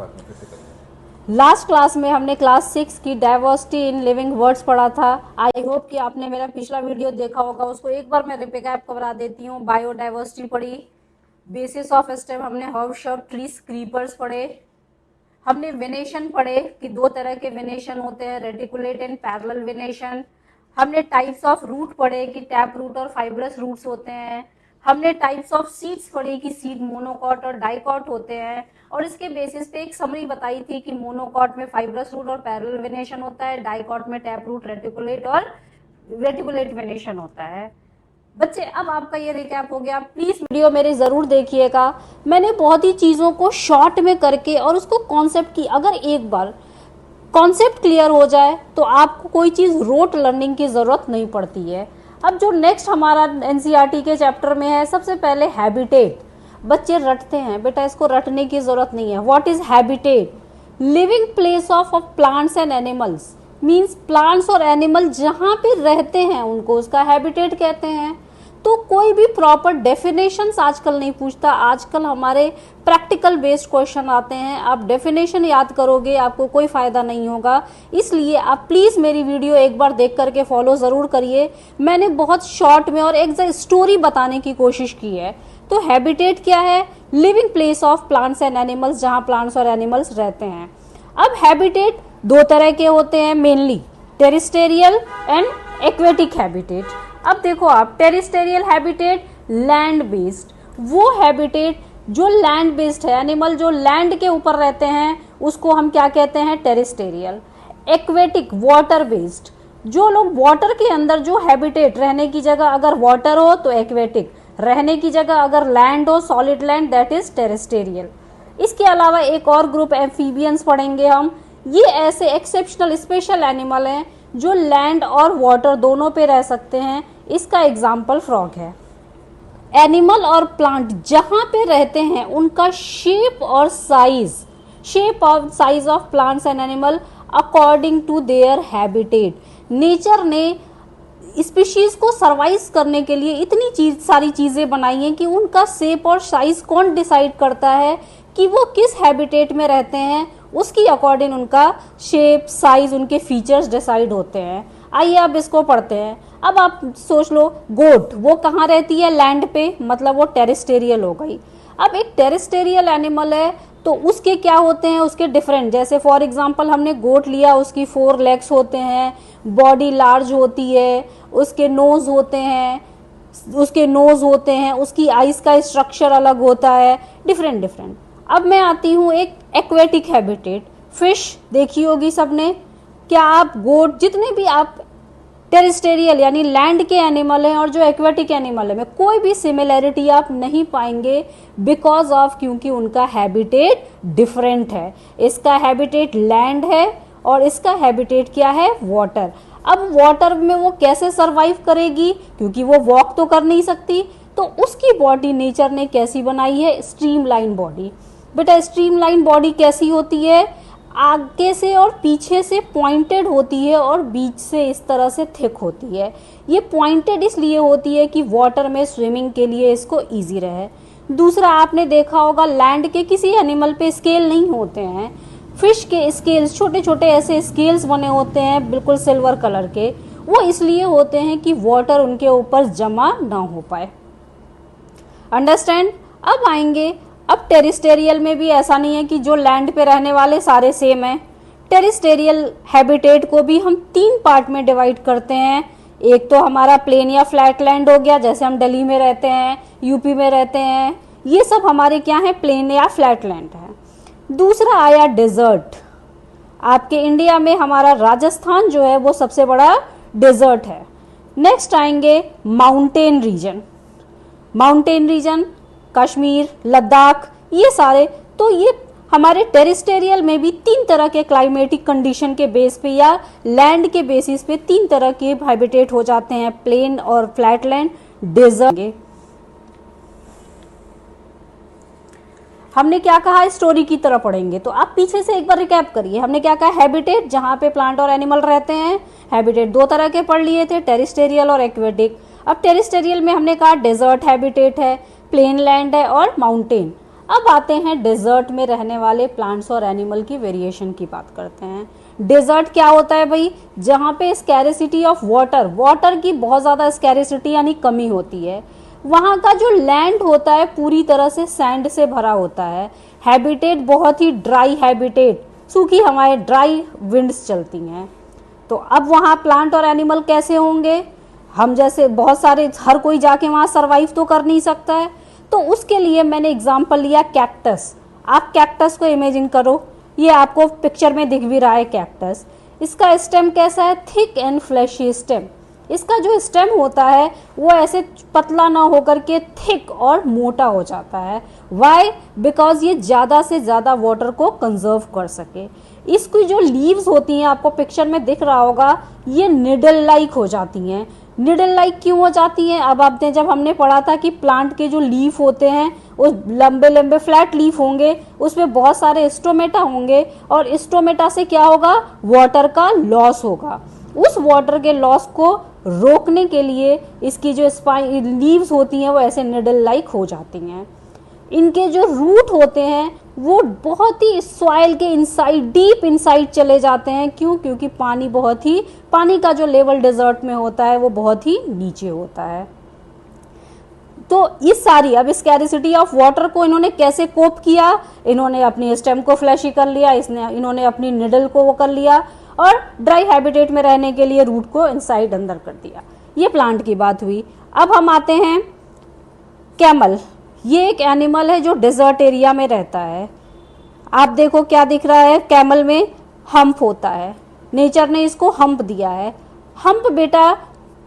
शुरुआत में फिर से करिए। लास्ट क्लास में हमने क्लास 6 की डाइवर्सिटी इन लिविंग वर्ड्स पढ़ा था। आई होप कि आपने मेरा पिछला वीडियो देखा होगा, उसको एक बार मैं रिकैप करा देती हूँ। बायोडाइवर्सिटी पढ़ी, बेसिस ऑफ स्टेम हमने हर्ब्स और ट्रीज क्रीपर्स पढ़े, हमने वेनेशन पढ़े कि दो तरह के वेनेशन होते हैं, रेटिकुलेट एंड पैरेलल वेनेशन। हमने टाइप्स ऑफ रूट पढ़े कि टैप रूट और फाइब्रस रूट्स होते हैं। हमने टाइप्स ऑफ सीड्स पढ़ी कि सीड मोनोकॉट और डाइकॉट होते हैं, और इसके बेसिस पे एक समरी बताई थी कि मोनोकॉट में फाइब्रस रूट और पैरेलल वेनेशन होता है, डाइकॉट में टैप रूट रेटिकुलेट वेनेशन होता है। बच्चे अब आपका ये रिकैप हो गया, प्लीज वीडियो मेरे जरूर देखिएगा। मैंने बहुत ही चीजों को शॉर्ट में करके और उसको कॉन्सेप्ट की, अगर एक बार कॉन्सेप्ट क्लियर हो जाए तो आपको कोई चीज रोट लर्निंग की जरूरत नहीं पड़ती है। अब जो नेक्स्ट हमारा एनसीईआरटी के चैप्टर में है, सबसे पहले हैबिटेट। बच्चे रटते हैं, बेटा इसको रटने की जरूरत नहीं है। What is habitat? Living place of plants and animals, means plants और एनिमल जहां पे रहते हैं उनको उसका हैबिटेट कहते हैं। तो कोई भी प्रॉपर डेफिनेशंस आजकल नहीं पूछता, आजकल हमारे प्रैक्टिकल बेस्ड क्वेश्चन आते हैं। आप डेफिनेशन याद करोगे आपको कोई फायदा नहीं होगा, इसलिए आप प्लीज मेरी वीडियो एक बार देख करके फॉलो जरूर करिए। मैंने बहुत शॉर्ट में और एक स्टोरी बताने की कोशिश की है। तो हैबिटेट क्या है? Living place of plants and animals, जहां प्लांट्स और एनिमल्स रहते हैं। अब हैबिटेट दो तरह के होते हैं mainly, terrestrial and aquatic habitat. अब देखो आप, टेरिस्टेरियल हैबिटेट लैंड बेस्ड, वो हैबिटेट जो लैंड बेस्ड है, एनिमल जो लैंड के ऊपर रहते हैं उसको हम क्या कहते हैं? टेरिस्टेरियल। एक्वेटिक वाटर बेस्ड, जो लोग वाटर के अंदर जो हैबिटेट, रहने की जगह अगर वाटर हो तो एक्वेटिक, रहने की जगह अगर लैंड हो solid land, that is terrestrial. इसके अलावा एक और ग्रुप एम्फीबियंस पढ़ेंगे हम। ये ऐसे एक्सेप्शनल स्पेशल एनिमल हैं जो लैंड और वाटर दोनों पे रह सकते हैं। इसका एग्जाम्पल फ्रॉग है। एनिमल और प्लांट जहां पे रहते हैं उनका शेप और size of plants and animal according to their habitat. Nature ने स्पीशीज को सर्वाइव करने के लिए इतनी सारी चीजें बनाई हैं कि उनका शेप और साइज कौन डिसाइड करता है कि वो किस हैबिटेट में रहते हैं, उसकी अकॉर्डिंग उनका शेप साइज उनके फीचर्स डिसाइड होते हैं। आइए अब इसको पढ़ते हैं। अब आप सोच लो, गोट वो कहाँ रहती है? लैंड पे, मतलब वो टेरिस्टेरियल हो गई। अब एक टेरिस्टेरियल एनिमल है तो उसके क्या होते हैं? उसके डिफरेंट, जैसे फॉर एग्जांपल हमने गोट लिया, उसकी 4 लेग्स होते हैं, बॉडी लार्ज होती है, उसके नोज होते हैं, उसकी आइज का स्ट्रक्चर अलग होता है, डिफरेंट। अब मैं आती हूँ एक एक्वेटिक हैबिटेट। फिश देखी होगी सबने। क्या आप गोट, जितने भी आप टेरिस्टेरियल यानी लैंड के एनिमल हैं और जो एक्वेटिक एनिमल है, में कोई भी सिमिलैरिटी आप नहीं पाएंगे, बिकॉज ऑफ, क्योंकि उनका हैबिटेट डिफरेंट है। इसका हैबिटेट लैंड है और इसका हैबिटेट क्या है? वाटर। अब वाटर में वो कैसे सरवाइव करेगी? क्योंकि वो वॉक तो कर नहीं सकती, तो उसकी बॉडी नेचर ने कैसी बनाई है? Streamline body. बेटा स्ट्रीमलाइन बॉडी कैसी होती है? आगे से और पीछे से पॉइंटेड होती है और बीच से इस तरह से थिक होती है। ये पॉइंटेड इसलिए होती है कि वाटर में स्विमिंग के लिए इसको इजी रहे। दूसरा, आपने देखा होगा लैंड के किसी एनिमल पे स्केल नहीं होते हैं, फिश के स्केल्स, छोटे छोटे ऐसे स्केल्स बने होते हैं बिल्कुल सिल्वर कलर के। वो इसलिए होते हैं कि वाटर उनके ऊपर जमा ना हो पाए। अंडरस्टैंड? अब आएंगे, अब टेरिस्टेरियल में भी ऐसा नहीं है कि जो लैंड पे रहने वाले सारे सेम हैं। टेरिस्टेरियल हैबिटेट को भी हम 3 पार्ट में डिवाइड करते हैं। एक तो हमारा प्लेन या फ्लैट लैंड हो गया, जैसे हम दिल्ली में रहते हैं, यूपी में रहते हैं, ये सब हमारे क्या है? प्लेन या फ्लैट लैंड है। दूसरा आया डेजर्ट। आपके इंडिया में हमारा राजस्थान जो है वो सबसे बड़ा डेजर्ट है। नेक्स्ट आएंगे माउंटेन रीजन, कश्मीर, लद्दाख, ये सारे। तो ये हमारे टेरिस्टेरियल में भी 3 तरह के क्लाइमेटिक कंडीशन के बेस पे या लैंड के बेसिस पे 3 तरह के हैबिटेट हो जाते हैं, प्लेन और फ्लैट लैंड, डेजर्ट। हमने क्या कहा? स्टोरी की तरह पढ़ेंगे, तो आप पीछे से एक बार रिकैप करिए। हमने क्या कहा? हैबिटेट जहां पे प्लांट और एनिमल रहते हैं। हैबिटेट 2 तरह के पढ़ लिए थे, टेरिस्टेरियल और एक्वेटिक। अब टेरिस्टेरियल में हमने कहा डेजर्ट हैबिटेट है, प्लेन लैंड है और माउंटेन। अब आते हैं डेजर्ट में रहने वाले प्लांट्स और एनिमल की वेरिएशन की बात करते हैं। डेजर्ट क्या होता है भाई? जहाँ पे स्कैरिसिटी ऑफ वाटर की बहुत ज़्यादा स्कैरिसिटी यानी कमी होती है। वहाँ का जो लैंड होता है पूरी तरह से सैंड से भरा होता है। हैबिटेट बहुत ही ड्राई हैबिटेट, सूखी हवाएं, ड्राई विंड्स चलती हैं। तो अब वहाँ प्लांट और एनिमल कैसे होंगे? हम जैसे बहुत सारे, हर कोई जाके वहाँ सरवाइव तो कर नहीं सकता है। तो उसके लिए मैंने एग्जाम्पल लिया कैक्टस। आप कैक्टस को इमेजिन करो, ये आपको पिक्चर में दिख भी रहा है कैक्टस। इसका स्टेम कैसा है? Thick and fleshy stem. इसका जो स्टेम होता है वो ऐसे पतला ना होकर के थिक और मोटा हो जाता है। वाई? बिकॉज ये ज़्यादा से ज़्यादा वाटर को कंजर्व कर सके। इसकी जो लीव्स होती हैं, आपको पिक्चर में दिख रहा होगा, ये निडल लाइक हो जाती हैं। निडल लाइक क्यों हो जाती हैं? अब आपने, जब हमने पढ़ा था कि प्लांट के जो लीफ होते हैं वो लंबे लंबे फ्लैट लीफ होंगे, उसमें बहुत सारे स्टोमेटा होंगे, और स्टोमेटा से क्या होगा? वाटर का लॉस होगा। उस वाटर के लॉस को रोकने के लिए इसकी जो लीव्स होती हैं वो ऐसे निडल लाइक हो जाती हैं। इनके जो रूट होते हैं वो बहुत ही सॉइल के इनसाइड, डीप इनसाइड चले जाते हैं। क्यों? क्योंकि पानी का जो लेवल डेजर्ट में होता है वो बहुत ही नीचे होता है। तो इस सारी, अब स्कैरिसिटी ऑफ वाटर को इन्होंने कैसे कोप किया? इन्होंने अपनी स्टेम को फ्लैशी कर लिया, इन्होंने अपनी निडल को वो कर लिया, और ड्राई हैबिटेट में रहने के लिए रूट को इनसाइड अंदर कर दिया। ये प्लांट की बात हुई। अब हम आते हैं कैमल। ये एक एनिमल है जो डेजर्ट एरिया में रहता है। आप देखो क्या दिख रहा है, कैमल में हम्प होता है। नेचर ने इसको हम्प दिया है। हम्प बेटा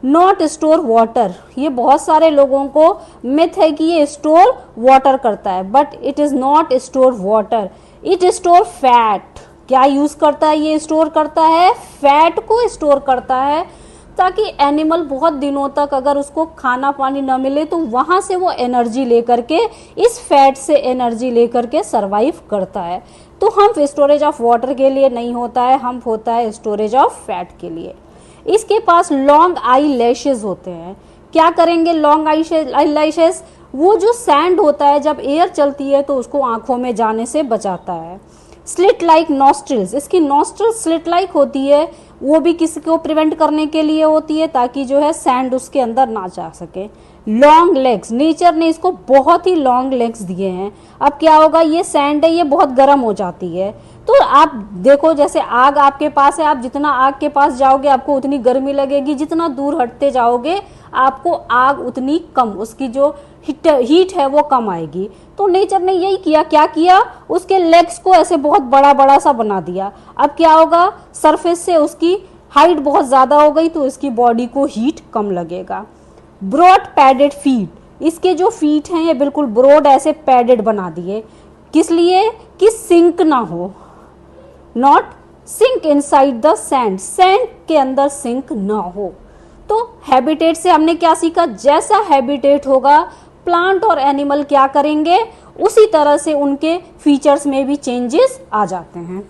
नॉट स्टोर वाटर। ये बहुत सारे लोगों को मिथ है कि ये स्टोर वाटर करता है, but it is not store water, it store fat. क्या यूज करता है? ये स्टोर करता है फैट को स्टोर करता है, ताकि एनिमल बहुत दिनों तक अगर उसको खाना पानी न मिले तो वहां से वो एनर्जी लेकर के, इस फैट से एनर्जी लेकर के सरवाइव करता है। तो हम्प स्टोरेज ऑफ वाटर के लिए नहीं होता है, हम्प होता है स्टोरेज ऑफ फैट के लिए। इसके पास लॉन्ग आई लैशेज होते हैं। क्या करेंगे लॉन्ग आई लैशेज? वो जो सैंड होता है जब एयर चलती है तो उसको आंखों में जाने से बचाता है। स्लिट लाइक नॉस्ट्रिल्स, इसकी नॉस्ट्रिल्स स्लिट लाइक होती है, वो भी किसी को प्रिवेंट करने के लिए होती है, ताकि जो है सैंड उसके अंदर ना जा सके। लॉन्ग लेग्स, नेचर ने इसको बहुत ही लॉन्ग लेग्स दिए हैं। अब क्या होगा, ये सैंड है, ये बहुत गर्म हो जाती है। तो आप देखो, जैसे आग आपके पास है, आप जितना आग के पास जाओगे आपको उतनी गर्मी लगेगी, जितना दूर हटते जाओगे आपको आग उतनी कम, उसकी जो हीट है वो कम आएगी। तो नेचर ने यही किया, क्या किया, उसके लेग्स को ऐसे बहुत बड़ा बड़ा सा बना दिया। अब क्या होगा, सरफेस से उसकी हाइट बहुत ज्यादा हो गई तो इसकी बॉडी को हीट कम लगेगा। ब्रॉड पैडेड फीट, इसके जो फीट हैं ये बिल्कुल ब्रॉड ऐसे पैडेड बना दिए, किस लिए कि सिंक ना हो, not sink inside the sand, sand के अंदर सिंक ना हो। तो हैबिटेट से हमने क्या सीखा, जैसा हैबिटेट होगा प्लांट और एनिमल क्या करेंगे, उसी तरह से उनके फीचर्स में भी चेंजेस आ जाते हैं।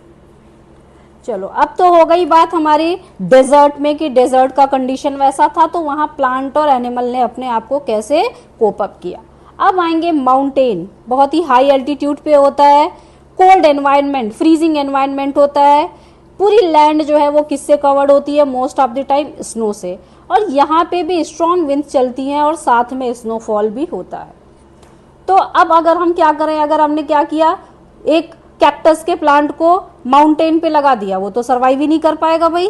चलो अब तो हो गई बात हमारी डेजर्ट में कि डेजर्ट का कंडीशन वैसा था तो वहां प्लांट और एनिमल ने अपने आप को कैसे कोप अप किया। अब आएंगे माउंटेन, बहुत ही हाई एल्टीट्यूड पे होता है, कोल्ड एनवायरनमेंट, फ्रीजिंग एनवायरनमेंट होता है, पूरी लैंड जो है वो किससे कवर्ड होती है, most of the time snow से, और यहाँ पे भी स्ट्रॉन्ग विंड्स चलती हैं और साथ में स्नोफॉल भी होता है। तो अब अगर हम क्या करें, अगर हमने क्या किया, एक कैक्टस के प्लांट को माउंटेन पे लगा दिया, वो तो सर्वाइव ही नहीं कर पाएगा भाई।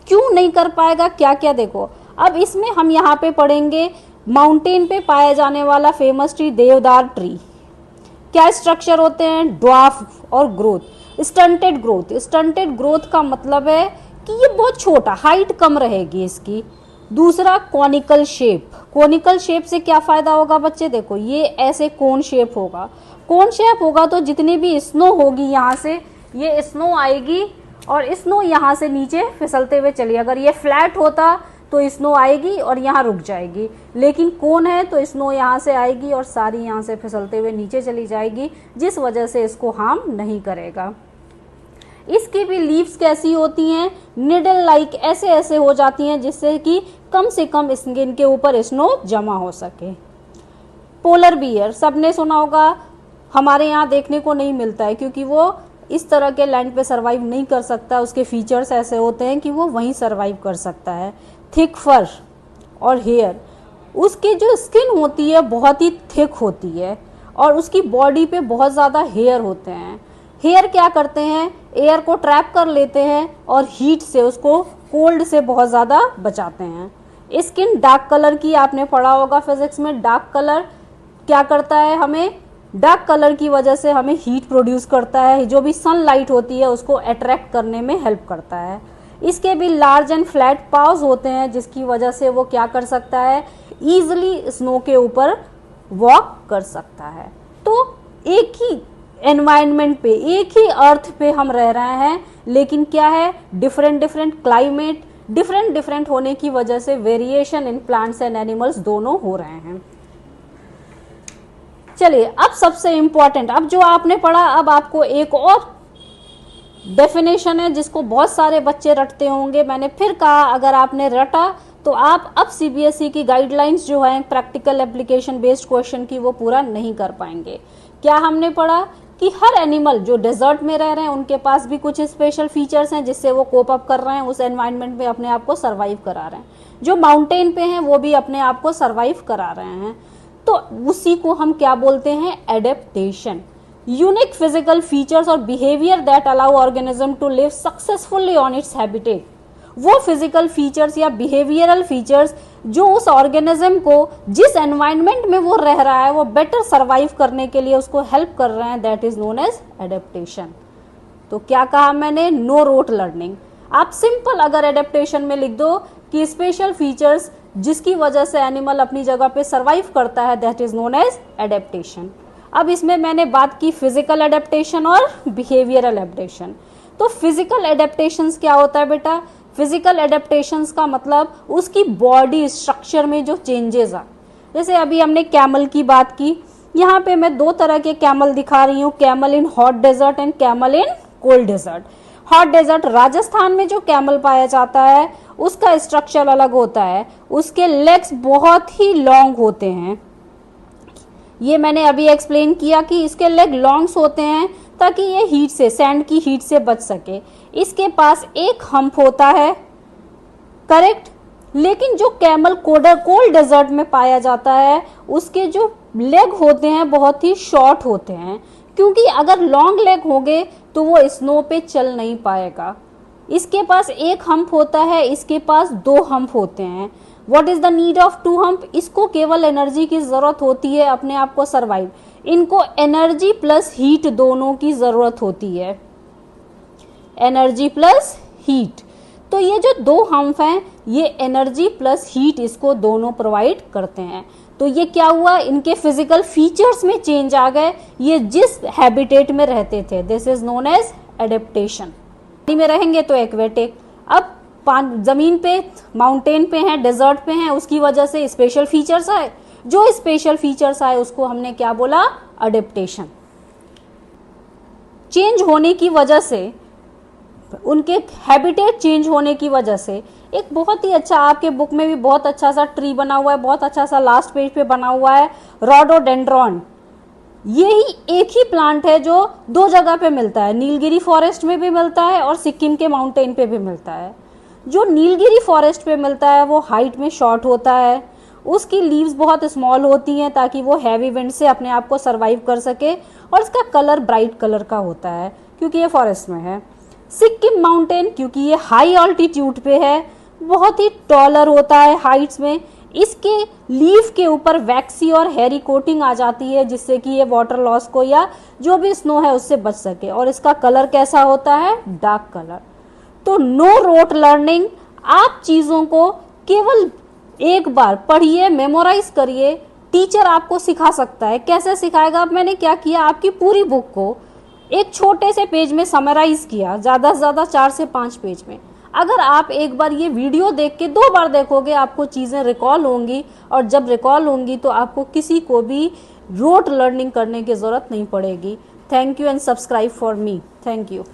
क्यों नहीं कर पाएगा, क्या क्या देखो, अब इसमें हम यहाँ पे पढ़ेंगे माउंटेन पे पाया जाने वाला फेमस ट्री देवदार ट्री। क्या स्ट्रक्चर होते हैं, ड्वार्फ और growth, stunted growth. Stunted growth का मतलब है कि ये बहुत छोटा, हाइट कम रहेगी इसकी। दूसरा कॉनिकल शेप, कॉनिकल शेप से क्या फायदा होगा बच्चे, देखो ये ऐसे कोन शेप होगा, कोन शेप होगा तो जितनी भी स्नो होगी यहाँ से ये स्नो आएगी और स्नो यहाँ से नीचे फिसलते हुए चली, अगर ये फ्लैट होता तो स्नो आएगी और यहाँ रुक जाएगी, लेकिन कोन है तो स्नो यहाँ से आएगी और सारी यहाँ से फिसलते हुए नीचे चली जाएगी, जिस वजह से इसको हार्म नहीं करेगा। इसकी भी लीव्स कैसी होती हैं, निडल लाइक ऐसे ऐसे हो जाती हैं, जिससे कि कम से कम इनके ऊपर स्नो जमा हो सके। पोलर बियर, सबने सुना होगा हमारे यहाँ देखने को नहीं मिलता है, क्योंकि वो इस तरह के लैंड पे सरवाइव नहीं कर सकता। उसके फीचर्स ऐसे होते हैं कि वो वहीं सरवाइव कर सकता है। थिक फर और हेयर, उसकी जो स्किन होती है बहुत ही थिक होती है और उसकी बॉडी पे बहुत ज़्यादा हेयर होते हैं। हेयर क्या करते हैं, एयर को ट्रैप कर लेते हैं और हीट से, उसको कोल्ड से बहुत ज़्यादा बचाते हैं। स्किन डार्क कलर की, आपने पढ़ा होगा फिजिक्स में, डार्क कलर क्या करता है, हमें डार्क कलर की वजह से हमें हीट प्रोड्यूस करता है, जो भी सनलाइट होती है उसको अट्रैक्ट करने में हेल्प करता है। इसके भी लार्ज एंड फ्लैट पाव्स होते हैं, जिसकी वजह से वो क्या कर सकता है, ईजिली स्नो के ऊपर वॉक कर सकता है। तो एक ही एनवायरनमेंट पे, एक ही अर्थ पे हम रह रहे हैं, लेकिन क्या है, different different climate, different different होने की वजह से variation in plants and animals दोनों हो रहे हैं। चलिए अब सबसे इंपॉर्टेंट, अब जो आपने पढ़ा, अब आपको एक और डेफिनेशन है जिसको बहुत सारे बच्चे रटते होंगे। मैंने फिर कहा, अगर आपने रटा तो आप अब सीबीएसई की गाइडलाइंस जो है प्रैक्टिकल एप्लीकेशन बेस्ड क्वेश्चन की, वो पूरा नहीं कर पाएंगे। क्या हमने पढ़ा कि हर एनिमल जो डेजर्ट में रह रहे हैं उनके पास भी कुछ स्पेशल फीचर्स हैं जिससे वो कोप अप कर रहे हैं, उस एनवायरनमेंट में अपने आप को सर्वाइव करा रहे हैं। जो माउंटेन पे हैं वो भी अपने आप को सर्वाइव करा रहे हैं। तो उसी को हम क्या बोलते हैं, एडेप्टेशन। यूनिक फिजिकल फीचर्स और behaviour that allow organism to live successfully on its habitat. वो फिजिकल फीचर्स या बिहेवियरल फीचर्स जो उस ऑर्गेनिज्म को जिस एनवायरनमेंट में वो रह रहा है वो बेटर सर्वाइव करने के लिए उसको हेल्प कर रहे हैं, that is known as adaptation. तो क्या कहा मैंने, नो रोट लर्निंग। आप सिंपल अगर एडेप्टेशन में लिख दो कि स्पेशल फीचर्स जिसकी वजह से एनिमल अपनी जगह पे सर्वाइव करता है, that is known as adaptation. अब इसमें मैंने बात की फिजिकल एडेप्टेशन और बिहेवियरल एडेप्टेशन। तो फिजिकल एडेप्टेशंस क्या होता है बेटा, फिजिकल एडेप्टेशंस का मतलब उसकी बॉडी स्ट्रक्चर में जो चेंजेस आ, जैसे अभी हमने कैमल की बात की, यहाँ पे मैं दो तरह के कैमल दिखा रही हूँ, camel in hot desert and camel in cold desert. Hot desert Rajasthan में जो कैमल पाया जाता है उसका स्ट्रक्चर अलग होता है, उसके लेग्स बहुत ही लॉन्ग होते हैं। ये मैंने अभी एक्सप्लेन किया कि इसके लेग लॉन्ग्स होते हैं ताकि ये हीट से, सैंड की हीट से बच सके। इसके पास एक हम्प होता है, करेक्ट। लेकिन जो कैमल कोल्ड डेजर्ट में पाया जाता है उसके जो लेग होते हैं बहुत ही शॉर्ट होते हैं, क्योंकि अगर लॉन्ग लेग होंगे तो वो स्नो पे चल नहीं पाएगा। इसके पास एक हम्प होता है, इसके पास दो हम्प होते हैं। What is the need of two hump, इसको केवल एनर्जी की जरूरत होती है अपने आप को सर्वाइव। इनको एनर्जी प्लस हीट दोनों की जरूरत होती है, एनर्जी प्लस हीट। तो ये जो दो हम्प हैं ये एनर्जी प्लस हीट इसको दोनों प्रोवाइड करते हैं। तो ये क्या हुआ, इनके फिजिकल फीचर्स में चेंज आ गए, ये जिस हैबिटेट में रहते थे, this is known as adaptation. में रहेंगे तो एक्वेटिक, अब जमीन पे, माउंटेन पे हैं, डेजर्ट पे हैं, उसकी वजह से स्पेशल फीचर्स आए। जो स्पेशल फीचर्स आए उसको हमने क्या बोला, एडेप्टेशन। चेंज होने की वजह से, उनके हैबिटेट चेंज होने की वजह से, एक बहुत ही अच्छा, आपके बुक में भी बहुत अच्छा सा ट्री बना हुआ है, बहुत अच्छा सा लास्ट पेज पे बना हुआ है, रोडोडेंड्रॉन। यही एक ही प्लांट है जो दो जगह पे मिलता है, नीलगिरी फॉरेस्ट में भी मिलता है और सिक्किम के माउंटेन पे भी मिलता है। जो नीलगिरी फॉरेस्ट पे मिलता है वो हाइट में शॉर्ट होता है, उसकी लीव्स बहुत स्मॉल होती हैं ताकि वो हैवी विंड से अपने आप को सर्वाइव कर सके, और इसका कलर ब्राइट कलर का होता है क्योंकि ये फॉरेस्ट में है। सिक्किम माउंटेन, क्योंकि ये हाई ऑल्टीट्यूड पे है, बहुत ही टॉलर होता है हाइट्स में, इसके लीफ के ऊपर वैक्सी और हेरी कोटिंग आ जाती है जिससे कि ये वाटर लॉस को या जो भी स्नो है उससे बच सके, और इसका कलर कैसा होता है, डार्क कलर। तो नो रोट लर्निंग, आप चीजों को केवल एक बार पढ़िए, मेमोराइज करिए, टीचर आपको सिखा सकता है। कैसे सिखाएगा, अब मैंने क्या किया, आपकी पूरी बुक को एक छोटे से पेज में समराइज किया, ज्यादा से ज्यादा 4 से 5 पेज में। अगर आप एक बार ये वीडियो देख के 2 बार देखोगे आपको चीजें रिकॉल होंगी, और जब रिकॉल होंगी तो आपको किसी को भी रोट लर्निंग करने की जरूरत नहीं पड़ेगी। Thank you and subscribe for me. Thank you.